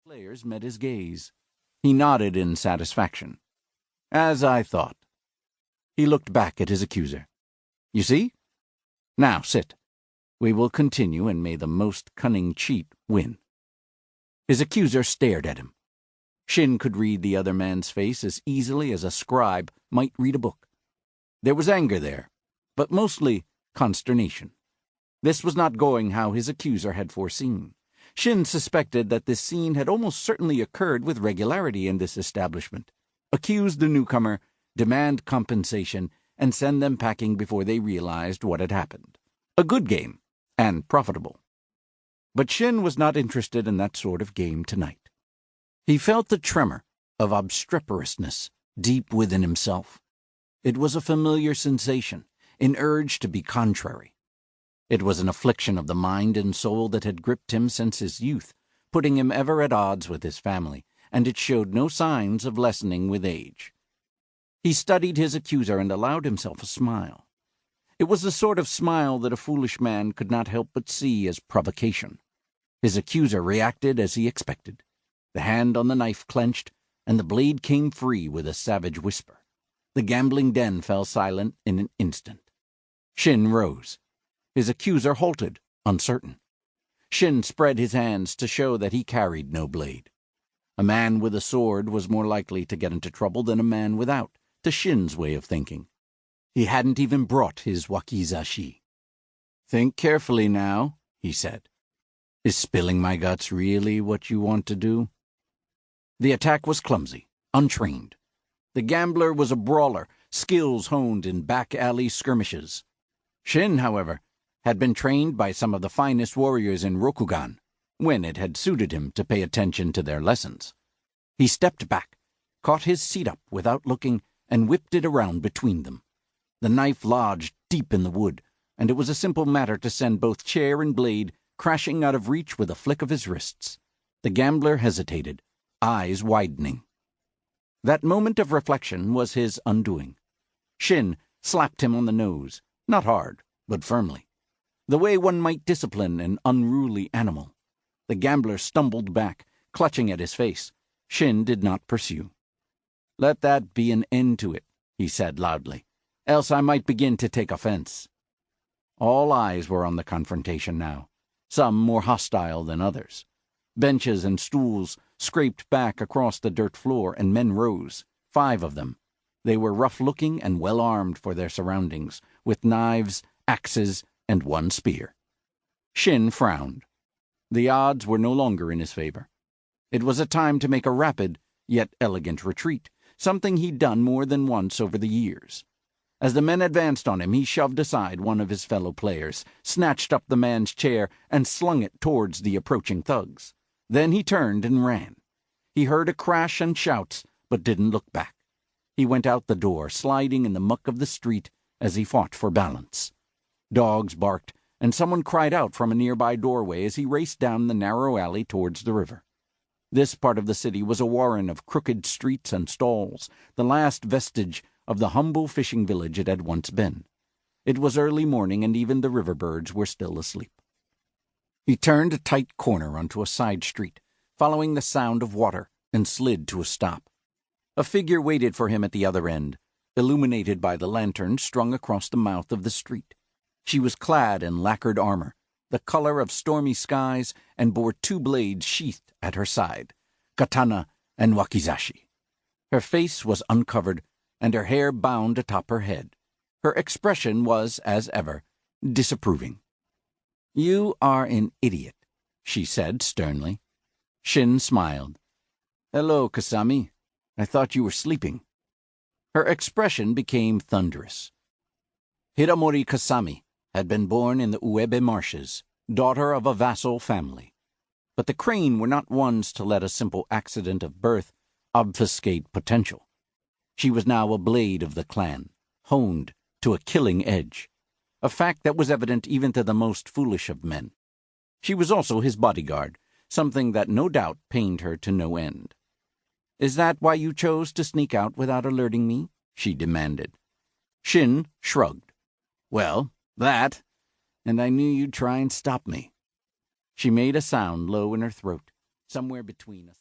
players met his gaze. He nodded in satisfaction. As I thought. He looked back at his accuser. You see? Now sit. We will continue, and may the most cunning cheat win. His accuser stared at him. Shin could read the other man's face as easily as a scribe might read a book. There was anger there, but mostly consternation. This was not going how his accuser had foreseen. Shin suspected that this scene had almost certainly occurred with regularity in this establishment. Accuse the newcomer, demand compensation, and send them packing before they realized what had happened. A good game, and profitable. But Shin was not interested in that sort of game tonight. He felt the tremor of obstreperousness deep within himself. It was a familiar sensation, an urge to be contrary. It was an affliction of the mind and soul that had gripped him since his youth, putting him ever at odds with his family, and it showed no signs of lessening with age. He studied his accuser and allowed himself a smile. It was the sort of smile that a foolish man could not help but see as provocation. His accuser reacted as he expected. The hand on the knife clenched, and the blade came free with a savage whisper. The gambling den fell silent in an instant. Shin rose. His accuser halted, uncertain. Shin spread his hands to show that he carried no blade. A man with a sword was more likely to get into trouble than a man without, to Shin's way of thinking. He hadn't even brought his wakizashi. Think carefully now, he said. Is spilling my guts really what you want to do? The attack was clumsy, untrained. The gambler was a brawler, skills honed in back-alley skirmishes. Shin, however, had been trained by some of the finest warriors in Rokugan, when it had suited him to pay attention to their lessons. He stepped back, caught his seat up without looking, and whipped it around between them. The knife lodged deep in the wood, and it was a simple matter to send both chair and blade crashing out of reach with a flick of his wrists. The gambler hesitated, eyes widening. That moment of reflection was his undoing. Shin slapped him on the nose, not hard, but firmly, the way one might discipline an unruly animal. The gambler stumbled back, clutching at his face. Shin did not pursue. Let that be an end to it, he said loudly, else I might begin to take offense. All eyes were on the confrontation now, some more hostile than others. Benches and stools scraped back across the dirt floor, and men rose, 5 of them. They were rough-looking and well-armed for their surroundings, with knives, axes, and 1 spear. Shin frowned. The odds were no longer in his favor. It was a time to make a rapid, yet elegant retreat, something he'd done more than once over the years. As the men advanced on him, he shoved aside one of his fellow players, snatched up the man's chair, and slung it towards the approaching thugs. Then he turned and ran. He heard a crash and shouts, but didn't look back. He went out the door, sliding in the muck of the street as he fought for balance. Dogs barked, and someone cried out from a nearby doorway as he raced down the narrow alley towards the river. This part of the city was a warren of crooked streets and stalls, the last vestige of the humble fishing village it had once been. It was early morning, and even the river birds were still asleep. He turned a tight corner onto a side street, following the sound of water, and slid to a stop. A figure waited for him at the other end, illuminated by the lantern strung across the mouth of the street. She was clad in lacquered armor, the color of stormy skies, and bore 2 blades sheathed at her side, katana and wakizashi. Her face was uncovered, and her hair bound atop her head. Her expression was, as ever, disapproving. "You are an idiot," she said sternly. Shin smiled. "Hello, Kasami. I thought you were sleeping." Her expression became thunderous. Hiramori Kasami had been born in the Uebe marshes, daughter of a vassal family. But the Crane were not ones to let a simple accident of birth obfuscate potential. She was now a blade of the clan, honed to a killing edge, a fact that was evident even to the most foolish of men. She was also his bodyguard, something that no doubt pained her to no end. "Is that why you chose to sneak out without alerting me?" she demanded. Shin shrugged. "Well, that, and I knew you'd try and stop me." She made a sound low in her throat, somewhere between us.